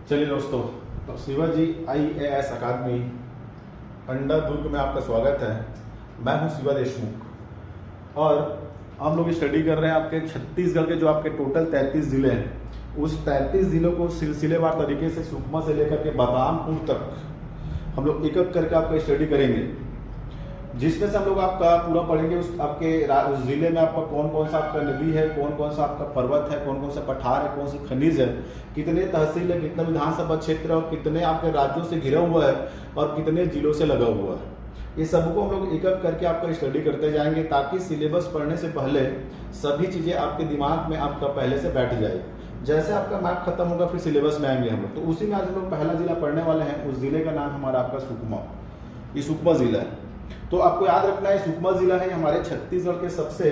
चलिए दोस्तों, तो शिवाजी IAS अकादमी अंडा दुर्ग में आपका स्वागत है। मैं हूं शिवा देशमुख और हम लोग स्टडी कर रहे हैं आपके छत्तीसगढ़ के जो आपके टोटल 33 जिले हैं। उस 33 जिलों को सिलसिलेवार तरीके से सुकमा से लेकर के बलरामपुर तक हम लोग एक एक करके आपका स्टडी करेंगे, जिसमें से हम लोग आपका पूरा पढ़ेंगे उस उस जिले में आपका कौन कौन सा आपका नदी है, कौन कौन सा आपका पर्वत है, कौन कौन सा पठार है, कौन सी खनिज है, कितने तहसील है, कितना विधानसभा क्षेत्र है और कितने आपके राज्यों से घिरा हुआ है और कितने जिलों से लगा हुआ है। ये सबको हम लोग एक एक करके आपका स्टडी करते जाएंगे ताकि सिलेबस पढ़ने से पहले सभी चीज़ें आपके दिमाग में आपका पहले से बैठ जाए। जैसे आपका मैप खत्म होगा फिर सिलेबस में आएंगे हम लोग। तो उसी में आज हम लोग पहला जिला पढ़ने वाले हैं। उस जिले का नाम हमारा आपका सुकमा, ये सुकमा जिला है। तो आपको याद रखना है सुकमा जिला है हमारे छत्तीसगढ़ के सबसे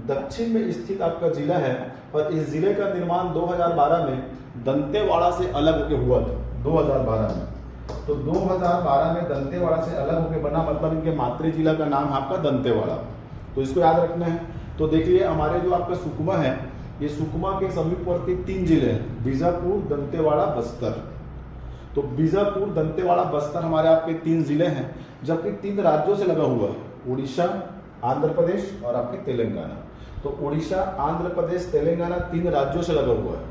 दक्षिण में स्थित आपका जिला है और इस जिले का निर्माण 2012 में दंतेवाड़ा से अलग होकर हुआ था। 2012 में, तो 2012 में दंतेवाड़ा से अलग होकर बना, मतलब इनके मातृ जिला का नाम है आपका दंतेवाड़ा। तो इसको याद रखना है। तो देखिए हमारे जो आपका सुकमा है, ये सुकमा के समीपवर्ती 3 जिले हैं, बीजापुर, दंतेवाड़ा, बस्तर। तो बीजापुर, दंतेवाड़ा, बस्तर हमारे आपके 3 जिले हैं, जबकि 3 राज्यों से लगा हुआ है, उड़ीसा, आंध्र प्रदेश और आपके तेलंगाना। तो उड़ीसा, आंध्र प्रदेश, तेलंगाना 3 राज्यों से लगा हुआ है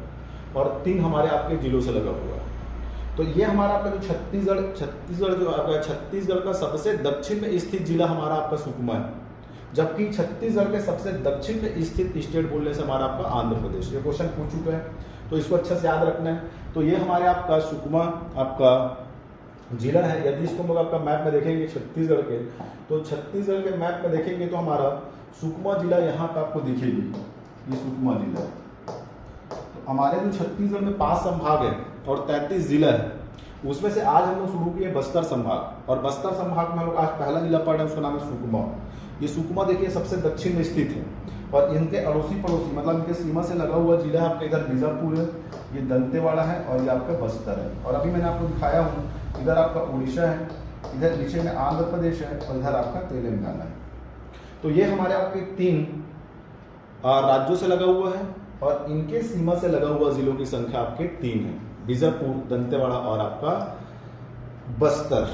और 3 हमारे आपके जिलों से लगा हुआ है। तो ये हमारा आपका जो छत्तीसगढ़ जो आपका छत्तीसगढ़ का सबसे दक्षिण में स्थित जिला हमारा आपका सुकमा है, जबकि छत्तीसगढ़ के सबसे दक्षिण में स्थित स्टेट बोलने से हमारा आपका आंध्र प्रदेश। ये क्वेश्चन पूछ चुके हैं, तो इसको अच्छे से याद रखना है। तो ये हमारे आपका सुकमा आपका जिला है। यदि इसको हम लोग आपका मैप में देखेंगे छत्तीसगढ़ के, तो छत्तीसगढ़ के मैप में देखेंगे तो हमारा सुकमा जिला यहाँ का आपको दिखेगी, ये सुकमा जिला है। तो हमारे जो छत्तीसगढ़ में 5 संभाग है और 33 जिला है, उसमें से आज हम लोग शुरू किए बस्तर संभाग। और बस्तर संभाग में हम लोग आज पहला जिला पढ़ रहे हैं, उसका नाम है सुकमा। ये सुकमा देखिए सबसे दक्षिण में स्थित है और इनके अड़ोसी पड़ोसी मतलब इनके सीमा से लगा हुआ जिला है आपका, इधर बीजापुर है, ये दंतेवाड़ा है और ये आपका बस्तर है। और अभी मैंने आपको दिखाया हूँ, इधर आपका उड़ीसा है, इधर नीचे में आंध्र प्रदेश है और इधर आपका तेलंगाना है। तो ये हमारे आपके 3 राज्यों से लगा हुआ है और इनके सीमा से लगा हुआ जिलों की संख्या आपके 3 है, बीजापुर, दंतेवाड़ा और आपका बस्तर।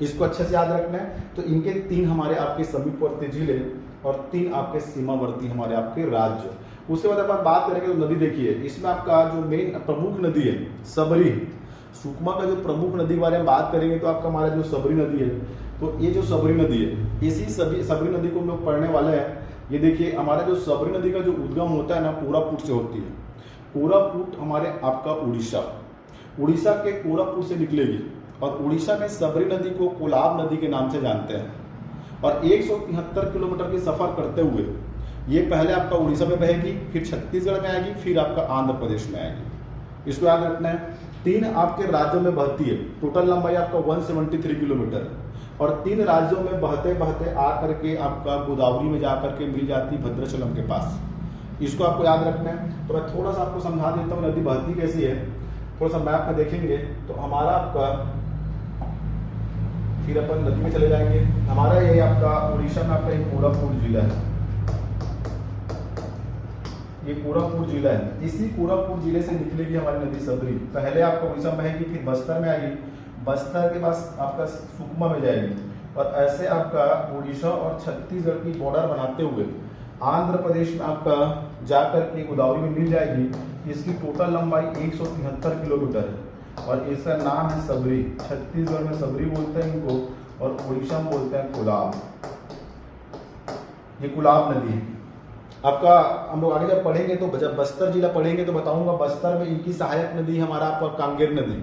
इसको अच्छे से याद रखना है। तो इनके 3 हमारे आपके समीपवर्ती जिले और 3 आपके सीमावर्ती हमारे आपके राज्य। उसके बाद अपन बात करेंगे तो नदी देखिए, इसमें आपका जो मेन प्रमुख नदी है सबरी। सुकमा का जो प्रमुख नदी के बारे में बात करेंगे तो आपका हमारा जो सबरी नदी है, तो ये जो सबरी नदी है, इसी सबरी नदी को हम लोग पढ़ने वाले हैं। ये देखिए हमारा जो सबरी नदी का जो उद्गम होता है ना, कोरापुट से होती है। कोरापुट हमारे आपका उड़ीसा के कोरापुट से निकलेगी और उड़ीसा में सबरी नदी को कोलाब नदी के नाम से जानते हैं। और 173 किलोमीटर की सफर करते हुए ये पहले आपका उड़ीसा में बहेगी, फिर छत्तीसगढ़ में आएगी, फिर आपका आंध्र प्रदेश में आएगी। इसको याद रखना है। 3 आपके राज्यों में बहती है, टोटल लंबाई आपका 173 किलोमीटर है और 3 राज्यों में बहते बहते आकर के आपका गोदावरी में जाकर के मिल जाती भद्राचलम के पास। इसको आपको याद रखना है। तो मैं थोड़ा सा आपको समझा देता हूँ नदी बहती कैसी है। थोड़ा सा मैप में देखेंगे तो हमारा आपका, फिर अपन नदी में चले जाएंगे। हमारा ये आपका उड़ीसा में आपका एक कोरापुट जिला है, ये कोरापुट जिला है। इसी कोरापुट जिले से निकलेगी हमारी नदी सबरी। पहले आपका उड़ीसा में आएगी, फिर बस्तर में आएगी, बस्तर के पास आपका सुकमा में जाएगी और ऐसे आपका उड़ीसा और छत्तीसगढ़ की बॉर्डर बनाते हुए आंध्र प्रदेश में आपका जाकर के गोदावरी में मिल जाएगी। इसकी टोटल लंबाई 173 किलोमीटर है और इसका नाम है सबरी। छत्तीसगढ़ में सबरी बोलते हैं इनको और उड़ीसा में बोलते हैं कोलाब। ये कोलाब नदी है आपका। हम लोग आगे जब पढ़ेंगे तो जब बस्तर जिला पढ़ेंगे तो बताऊंगा, बस्तर में इनकी सहायक नदी हमारा आपका कांगेर नदी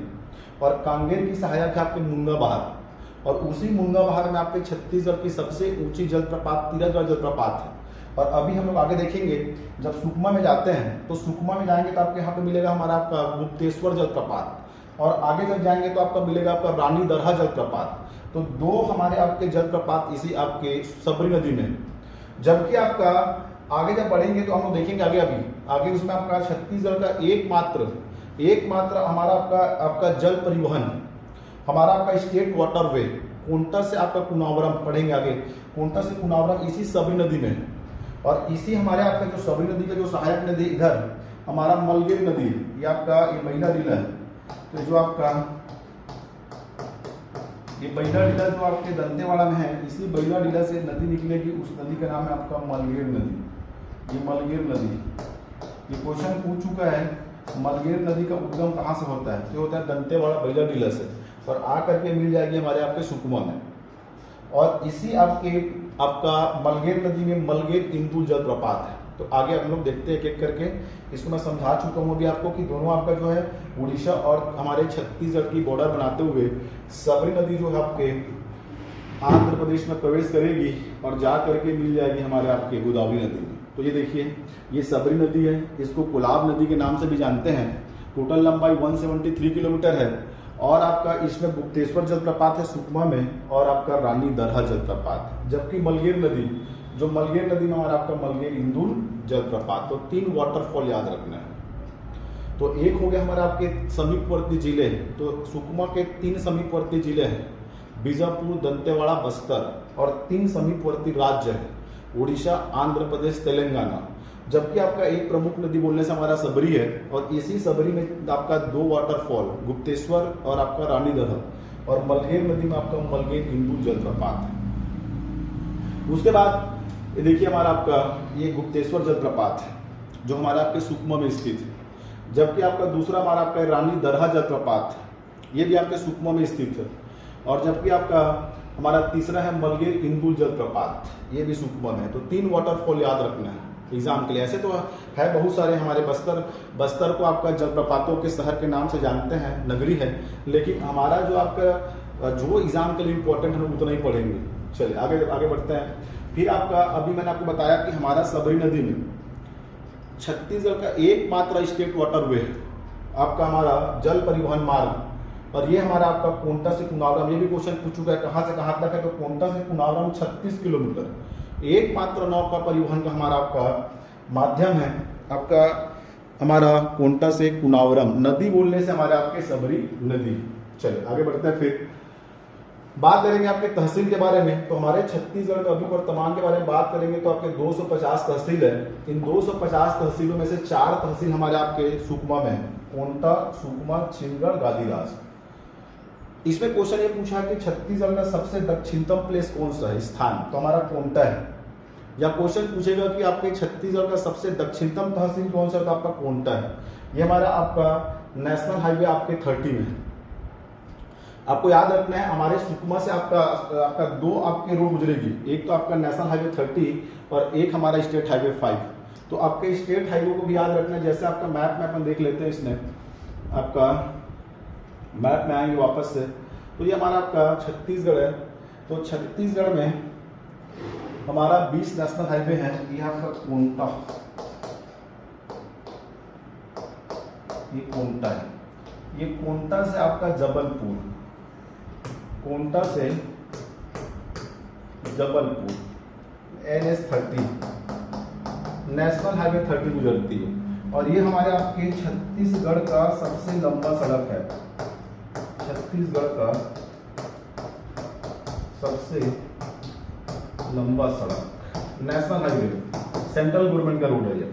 और कांगेर की सहायक है आपके मुंगा बहार और उसी मुंगा बहार में आपके छत्तीसगढ़ की सबसे ऊंची जलप्रपात तिरथगढ़ जलप्रपात है। और अभी हम लोग आगे देखेंगे, जब सुकमा में जाते हैं तो सुकमा में जाएंगे तो आपके यहाँ पे मिलेगा हमारा आपका गुप्तेश्वर जलप्रपात और आगे जब जाएंगे तो आपका मिलेगा आपका रानी दरहा जलप्रपात। तो 2 हमारे आपके जलप्रपात इसी आपके सबरी नदी में। जबकि आपका आगे जब बढ़ेंगे तो हम लोग देखेंगे आगे उसमें आपका छत्तीसगढ़ का एकमात्र हमारा आपका जल परिवहन, हमारा आपका स्टेट वाटरवे कोंटा से आपका कुनावरम पढ़ेंगे आगे, कोंटा से कुनावरम इसी सबरी नदी में है। और इसी हमारे आपका जो सबरी नदी का जो सहायक नदी इधर हमारा मलगेर नदी है, ये आपका ये महिला जिला है तो जो आपका ये बैलाडीला जो आपके दंतेवाड़ा में है, इसी बैलाडीला से नदी निकलेगी, उस नदी का नाम है आपका मलगेर नदी। ये मलगेर नदी, ये क्वेश्चन पूछ चुका है, मलगेर नदी का उद्गम कहाँ से होता है? तो होता है दंतेवाड़ा बैलाडीला से, और आ करके मिल जाएगी हमारे आपके सुकमा में। और इसी आपका मलगेर नदी में मलगेर इंदुल जलप्रपात है। तो आगे हम लोग देखते हैं एक एक करके। इसको मैं समझा चुका हूँ अभी आपको कि दोनों आपका जो है उड़ीसा और हमारे छत्तीसगढ़ की बॉर्डर बनाते हुए सबरी नदी जो है आपके आंध्र प्रदेश में प्रवेश करेगी और जा करके मिल जाएगी हमारे आपके गोदावरी नदी में। तो ये देखिए, ये सबरी नदी है, इसको कोलाब नदी के नाम से भी जानते हैं। टोटल लंबाई 173 किलोमीटर है, और आपका इसमें गुप्तेश्वर जलप्रपात है सुकमा में, और आपका रानी दरहा जलप्रपात। जबकि मलगेर नदी, जो मलगेर नदी में हमारा आपका मलगेर इंदुल जलप्रपात। तो 3 वाटरफॉल याद रखना है। तो एक हो गया हमारे आपके समीपवर्ती जिले, तो सुकमा के 3 समीपवर्ती जिले हैं, बीजापुर, दंतेवाड़ा, बस्तर, और 3 समीपवर्ती राज्य है, उड़ीसा, आंध्र प्रदेश, तेलंगाना। जबकि आपका एक प्रमुख नदी बोलने से हमारा सबरी है, और इसी सबरी में आपका 2 वाटरफॉल, गुप्तेश्वर और आपका रानी दरहा, और मलगेर नदी में आपका मलगेर इंदुल जलप्रपात है। उसके बाद ये देखिए हमारा आपका ये गुप्तेश्वर जलप्रपात है, जो हमारा आपके सुकमा में स्थित है। जबकि आपका दूसरा हमारा आपका रानी दरहा जलप्रपात, ये भी आपके सुकमा में स्थित है। और जबकि आपका हमारा तीसरा है मलगेर इंदुल जलप्रपात, ये भी सुकमा में है। तो 3 वाटरफॉल याद रखना है एग्जाम के लिए। ऐसे तो है बहुत सारे हमारे बस्तर को आपका जलप्रपातों के शहर के नाम से जानते हैं, नगरी है, लेकिन हमारा जो आपका जो एग्जाम के लिए इम्पोर्टेंट है उतना ही पढ़ेंगे। चलिए आगे बढ़ते हैं। फिर आपका अभी मैंने आपको बताया कि हमारा सबरी नदी में छत्तीसगढ़ का एकमात्र स्टेट वाटरवे है आपका हमारा जल परिवहन मार्ग, और ये हमारा आपका कोंटा से कुनावरम। ये भी क्वेश्चन पूछ चुका है कहाँ से कहाँ तक है, तो कोंटा से कुनावरम 36 किलोमीटर एकमात्र नाव का परिवहन का हमारा आपका माध्यम है आपका हमारा कोंटा से कुनावरम। नदी बोलने से हमारे आपके सबरी नदी। चलिए आगे बढ़ते हैं। फिर बात करेंगे आपके तहसील के बारे में। तो हमारे छत्तीसगढ़ में अभी वर्तमान के बारे में बात करेंगे तो आपके 250 तहसील है। इन 250 तहसीलों में से 4 तहसील हमारे आपके सुकमा में है, कोंटा, सुकमा, छिंदगढ़, गादीरास। इसमें क्वेश्चन ये पूछा है कि छत्तीसगढ़ का सबसे दक्षिणतम प्लेस कौन सा है, स्थान, तो हमारा कोंटा है। या क्वेश्चन पूछेगा कि आपके छत्तीसगढ़ का सबसे दक्षिणतम तहसील कौन सा है, तो आपका कोंटा है। ये हमारा आपका नेशनल हाईवे आपके 30 में है। आपको याद रखना है हमारे सुकमा से आपका 2 आपके रोड गुजरेगी, एक तो आपका नेशनल हाईवे 30 और एक हमारा स्टेट हाईवे 5। तो आपके स्टेट हाईवे को भी याद रखना है। जैसे आपका मैप में अपन देख लेते हैं, इसमें आपका मैप में आएंगे वापस से, तो ये हमारा आपका छत्तीसगढ़ है। तो छत्तीसगढ़ में हमारा 20 नेशनल हाईवे है। ये आपका कोंटा, ये कोंटा है। ये कोंटा से आपका जबलपुर, कोंटा से जबलपुर NH 30 नेशनल हाईवे 30 गुजरती है। और ये हमारे आपके छत्तीसगढ़ का सबसे लंबा सड़क है। छत्तीसगढ़ का सबसे लंबा सड़क नेशनल हाईवे, सेंट्रल गवर्नमेंट का रोड है ये।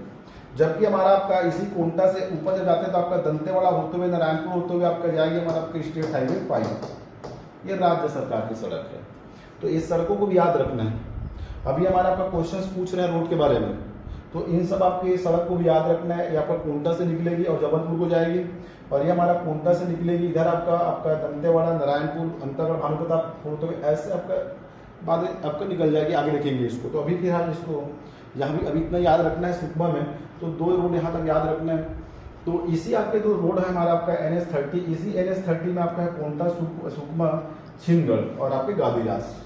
जबकि हमारा आपका इसी कोंटा से ऊपर जब जाते हैं तो आपका दंतेवाड़ा होते हुए, नारायणपुर होते हुए आपका जाएगी हमारा आपका स्टेट हाईवे 5। ये राज्य सरकार की सड़क है। तो इस सड़कों को भी याद रखना है। अभी हमारा आपका क्वेश्चंस पूछ रहे हैं रोड के बारे में, तो इन सब आपके सड़क को भी याद रखना है। ये आपका कोंटा से निकलेगी और जबलपुर को जाएगी, और ये हमारा कोंटा से निकलेगी इधर आपका दंतेवाड़ा, नारायणपुर, अंतरगढ़, भानुप्रताप होते हुए ऐसे आपका बाद आपका निकल जाएगी। आगे देखेंगे इसको। तो अभी फिलहाल इसको यहाँ भी अभी इतना याद रखना है सुकमा में, तो 2 रोड यहाँ तक याद रखना है। तो इसी आपके 2 रोड है हमारा आपका NH 30, इसी NH 30 में आपका है कोंटा, सुकमा, छिंदगढ़ और आपके गादीरास।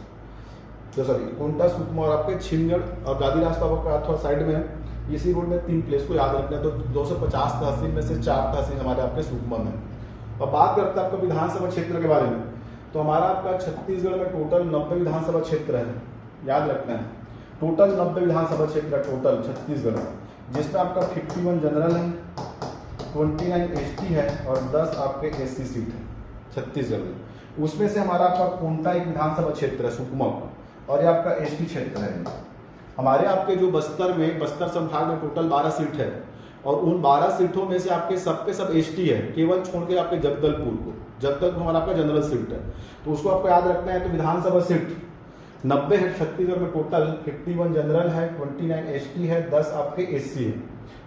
तो सॉरी, कोंटा, सुकमा और आपके छिंदगढ़ और गादीरास तो आपका थोड़ा साइड में है। इसी रोड में 3 प्लेस को याद रखना है। तो 250 तहसील में से 4 तहसील हमारे आपके सुकमा में। अब बात करते हैं आपका विधानसभा क्षेत्र के बारे में। तो हमारा आपका छत्तीसगढ़ में टोटल 90 विधानसभा क्षेत्र है, याद रखना है। टोटल 90 विधानसभा क्षेत्र है टोटल छत्तीसगढ़, जिसमें आपका 51 जनरल है, 29 ST है और 10 आपके SC सीट है छत्तीसगढ़ में। उसमें से हमारा आपका कोंटा एक विधानसभा क्षेत्र है सुकमा, और ये आपका ST क्षेत्र है। हमारे आपके जो बस्तर संभाग में टोटल 12 सीट है, और उन 12 सीटों में से आपके सबके सब एसटी है, केवल छोड़ के आपके जगदलपुर हमारा आपका जनरल सीट है, तो उसको आपको याद रखना है। तो विधानसभा सीट 90 है छत्तीसगढ़ में टोटल, 51 जनरल है, 29 एसटी है, 10 आपके एससी है।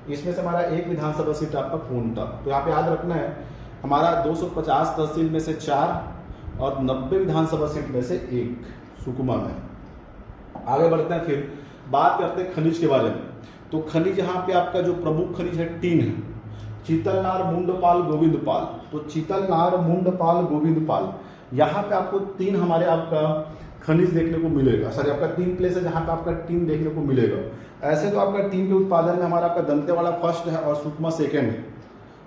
इसमें से हमारा एक विधानसभा सीट आपका पूर्णता, तो यहाँ पे याद रखना है हमारा 250 तहसील में से 4 और 90 विधानसभा सीट में से 1 सुकमा में। आगे बढ़ते हैं, फिर बात करते हैं खनिज के बारे में। तो खनिज यहाँ पे आपका जो प्रमुख खनिज है टीन है, चीतलनार, मुंडपाल, गोविंदपाल। तो चीतलनार, मुंडपाल, गोविंदपाल, यहाँ पे आपको 3 हमारे आपका खनिज देखने को मिलेगा। सॉरी, आपका 3 प्लेस है जहाँ पे आपका टीन देखने को मिलेगा। ऐसे तो आपका टीन के उत्पादन में हमारा आपका दंतेवाड़ा फर्स्ट है और सुकमा सेकेंड है,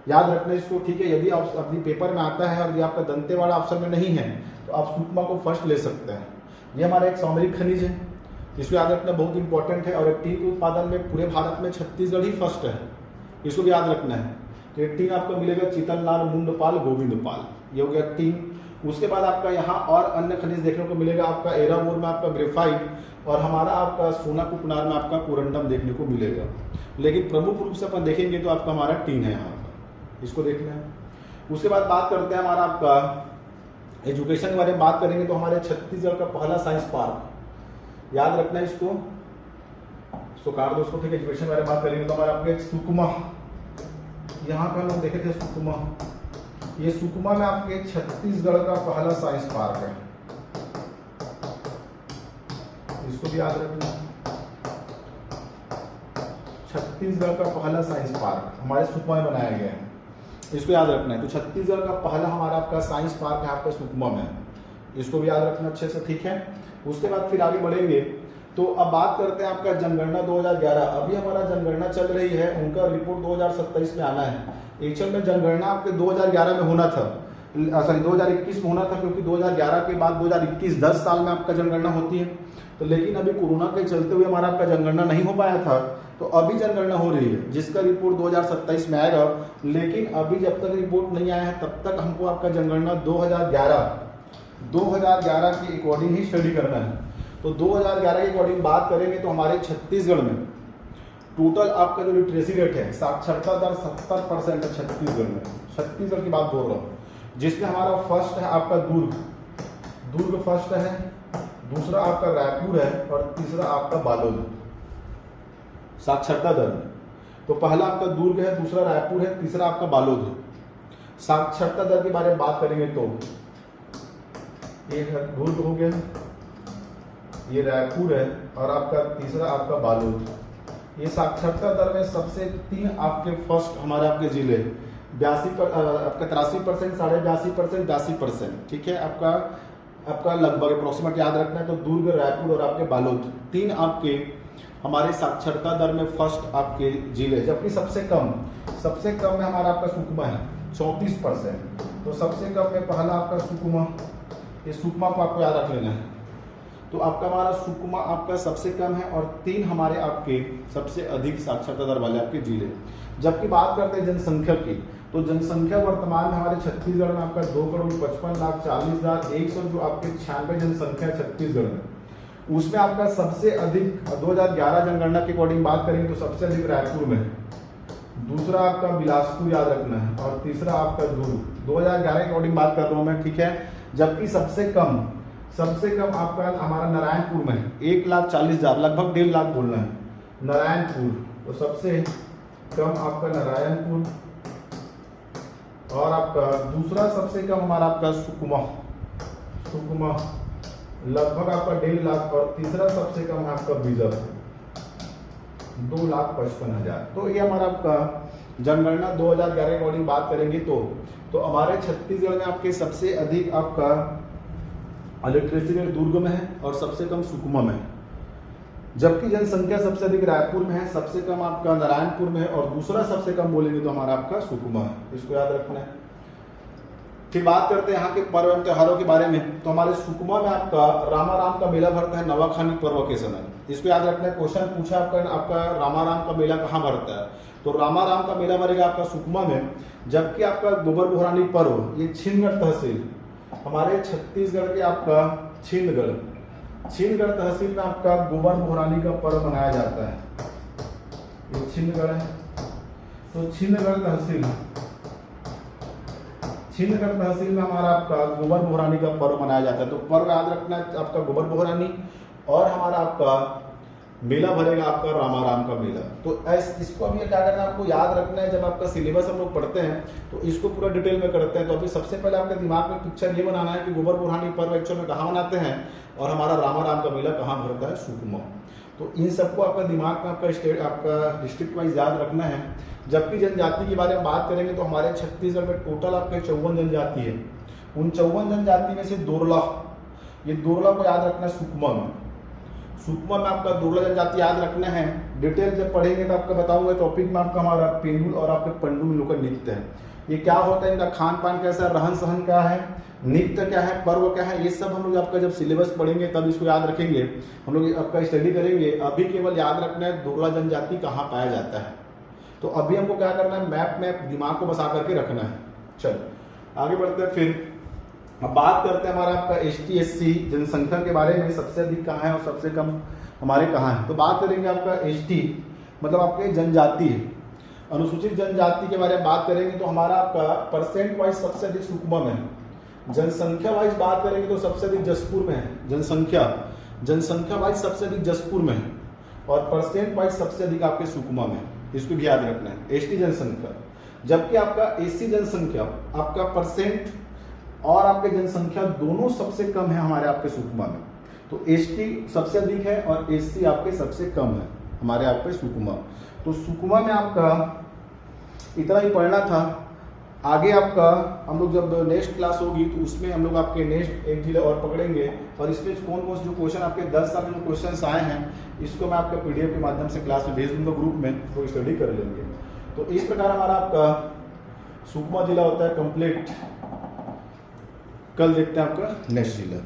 याद रखना इसको, ठीक है। यदि आप अपनी पेपर में आता है और यदि आपका दंतेवाड़ा ऑप्शन में नहीं है तो आप सुकमा को फर्स्ट ले सकते हैं। ये हमारा एक सामरिक खनिज है, इसको याद रखना बहुत इंपॉर्टेंट है। और टीन के उत्पादन में पूरे भारत में छत्तीसगढ़ ही फर्स्ट है, इसको भी याद रखना है। तो ये टीन आपको मिलेगा चीतलनार, मुंडपाल, गोविंदपाल, ये हो गया टीन। उसके बाद आपका यहाँ और अन्य खनिज देखने को मिलेगा, आपका एरावूर में आपका ग्रेफाइट और हमारा आपका सोना कुपनार में आपका कोरंडम देखने को मिलेगा। लेकिन प्रमुख रूप से अपन देखेंगे तो आपका हमारा टीन है यहाँ पर, इसको देखना है। उसके बाद बात करते हैं हमारा आपका एजुकेशन के बारे में बात करेंगे तो हमारे छत्तीसगढ़ का पहला साइंस पार्क, याद रखना है इसको काट दो उसको, ठीक है। एजुकेशन के बारे में बात करेंगे तो हमारा आपके सुकमा, यहाँ पे हम लोग देखे थे सुकमा, ये सुकमा में आपके छत्तीसगढ़ का पहला साइंस पार्क है, इसको भी याद रखना। छत्तीसगढ़ का पहला साइंस पार्क हमारे सुकमा में बनाया गया है, इसको याद रखना है। तो छत्तीसगढ़ का पहला हमारा आपका साइंस पार्क है आपका सुकमा में, इसको भी याद रखना अच्छे से, ठीक है। उसके बाद फिर आगे बढ़ेंगे तो अब बात करते हैं आपका जनगणना 2011। अभी हमारा जनगणना चल रही है, उनका रिपोर्ट 2027 में आना है। एक्चुअल में जनगणना आपके 2011 में होना था, सॉरी 2021 में होना था, क्योंकि 2011 के बाद 2021 10 साल में आपका जनगणना होती है। तो लेकिन अभी कोरोना के चलते हुए हमारा आपका जनगणना नहीं हो पाया था, तो अभी जनगणना हो रही है जिसका रिपोर्ट 2027 में आएगा। लेकिन अभी जब तक रिपोर्ट नहीं आया है तब तक हमको आपका जनगणना 2011 के अकॉर्डिंग ही स्टडी करना है। तो 2011 के अकॉर्डिंग बात करेंगे तो हमारे छत्तीसगढ़ में टोटल आपका जो लिटरेसी रेट है, साक्षरता दर 70% है छत्तीसगढ़ में, छत्तीसगढ़ की बात बोल रहा हूँ, जिसमें हमारा फर्स्ट है आपका दुर्ग फर्स्ट है, दूसरा आपका रायपुर है और तीसरा आपका बालोद साक्षरता दर में। तो पहला आपका दुर्ग है, दूसरा रायपुर है, तीसरा आपका बालोद है। साक्षरता दर के बारे में बात करेंगे तो एक दुर्ग हो गया, ये रायपुर है और आपका तीसरा आपका बालोद। ये साक्षरता दर में सबसे 3 आपके फर्स्ट हमारे आपके जिले 83%, 82%, 82%, ठीक है। आपका लगभग अप्रोक्सीमेट याद रखना है। तो दुर्ग, रायपुर और आपके बालोद 3 आपके हमारे साक्षरता दर में फर्स्ट आपके जिले, जबकि सबसे कम में हमारा आपका सुकमा है 34%। तो सबसे कम में पहला आपका सुकमा, ये सुकमा को आपको याद रख लेना है। तो आपका हमारा सुकमा आपका सबसे कम है और 3 हमारे आपके सबसे अधिक साक्षरता दर वाले आपके जिले। जबकि बात करते हैं जनसंख्या की, तो जनसंख्या वर्तमान में हमारे छत्तीसगढ़ में आपका 2,55,40,100 जो आपके 96 जनसंख्या छत्तीसगढ़ में, उसमें आपका सबसे अधिक 2011 जनगणना के अकॉर्डिंग बात करेंगे तो सबसे अधिक रायपुर में, दूसरा आपका बिलासपुर याद रखना है और तीसरा आपका दुर्ग। 2011 के अकॉर्डिंग बात कर रहा हूँ मैं, ठीक है। जबकि सबसे कम आपका हमारा नारायणपुर में 1,40,000, लगभग 1.5 लाख बोलना है नारायणपुर। तो सबसे कम आपका नारायणपुर और आपका दूसरा सबसे कम हमारा आपका सुकमा लगभग आपका 1.5 लाख और तीसरा सबसे कम है आपका बीजापुर 2,55,000। तो ये हमारा आपका जनगणना 2011 के अकॉर्डिंग बात करेंगे तो हमारे छत्तीसगढ़ में आपके सबसे अधिक आपका लिटरेसी रेट दुर्ग में है और सबसे कम सुकमा में है, जबकि जनसंख्या सबसे अधिक रायपुर में है, सबसे कम आपका नारायणपुर में है और दूसरा सबसे कम बोलेंगे तो हमारा आपका सुकमा है, इसको याद रखना है। फिर बात करते हैं यहाँ के पर्व एवं त्योहारों के बारे में। तो हमारे सुकमा में आपका रामाराम का मेला भरता है नवाखानी पर्व के समय, इसको याद रखना है। क्वेश्चन पूछा आपका रामाराम का मेला कहाँ भरता है, तो रामाराम का मेला भरेगा आपका सुकमा में। जबकि आपका गोबर बोहरानी पर्व ये छिंदगढ़ तहसील हमारे छत्तीसगढ़ के आपका छिंदगढ़ तहसील में आपका गोबर बोहरानी का पर्व मनाया जाता है, ये छिंदगढ़ है। तो छिंदगढ़ तहसील में हमारा आपका गोबर बोहरानी का पर्व मनाया जाता है। तो पर्व याद रखना है आपका गोबर बोहरानी, और हमारा आपका मेला भरेगा आपका रामाराम का मेला। तो इसको अभी क्या करना है, आपको याद रखना है। जब आपका सिलेबस हम लोग पढ़ते हैं तो इसको पूरा डिटेल में करते हैं। तो अभी सबसे पहले आपके दिमाग में पिक्चर ये बनाना है कि गोबर बोहरानी पर्व एक्चुअल में कहाँ मनाते हैं और हमारा रामाराम का मेला कहाँ भरता है, सुकमा। तो इन सबको आपका दिमाग में आपका डिस्ट्रिक्ट वाइज याद रखना है। जबकि जनजाति के बारे में बात करेंगे तो हमारे छत्तीसगढ़ में टोटल आपके 54 जनजाति है। उन 54 जनजाति में से दोरला को याद रखना है सुकमा में आपका दोरला जनजाति याद रखना है। डिटेल जब पढ़ेंगे तो आपका बताऊंगा टॉपिक में आपका हमारा पेंडुल और आपके पंडुल लोक नृत्य है। ये क्या होता है, इनका खान पान कैसा है, रहन सहन क्या है, नृत्य क्या है, पर्व क्या है, ये सब हम लोग आपका जब सिलेबस पढ़ेंगे तब इसको याद रखेंगे। हम लोग आपका स्टडी करेंगे। अभी केवल याद रखना है दोरला जनजाति कहाँ पाया जाता है। तो अभी हमको क्या करना है, मैप में दिमाग को बसा करके रखना है। चलो आगे बढ़ते हैं। फिर अब बात करते हैं हमारा आपका ST SC जनसंख्या के बारे में, सबसे अधिक कहाँ है और सबसे कम हमारे कहाँ है। तो बात करेंगे आपका ST मतलब आपके जनजाति है, अनुसूचित जनजाति के बारे में बात करेंगे तो हमारा आपका परसेंट वाइज सबसे अधिक सुकमा में है। जनसंख्या वाइज बात करेंगे तो सबसे अधिक जसपुर में है। जनसंख्या वाइज सबसे अधिक जसपुर में है और परसेंट वाइज सबसे अधिक आपके सुकमा में है। इसको भी याद रखना है, ST जनसंख्या। जबकि आपका SC जनसंख्या आपका परसेंट और आपके जनसंख्या दोनों सबसे कम है हमारे आपके सुकमा में। तो ST सबसे अधिक है और SC आपके सबसे कम है हमारे आपके सुकमा। तो सुकमा में आपका इतना ही पढ़ना था। आगे आपका हम लोग जब नेक्स्ट क्लास होगी तो उसमें हम लोग आपके नेक्स्ट एक जिले और पकड़ेंगे और इसमें कौन कौन से जो क्वेश्चन आपके 10 साल में जो क्वेश्चन आए हैं इसको मैं आपके PDF के माध्यम से क्लास में भेज दूंगा ग्रुप में, तो स्टडी कर लेंगे। तो इस प्रकार हमारा आपका सुकमा जिला होता है कंप्लीट। कल देखते हैं आपका नेक्स्ट जिला।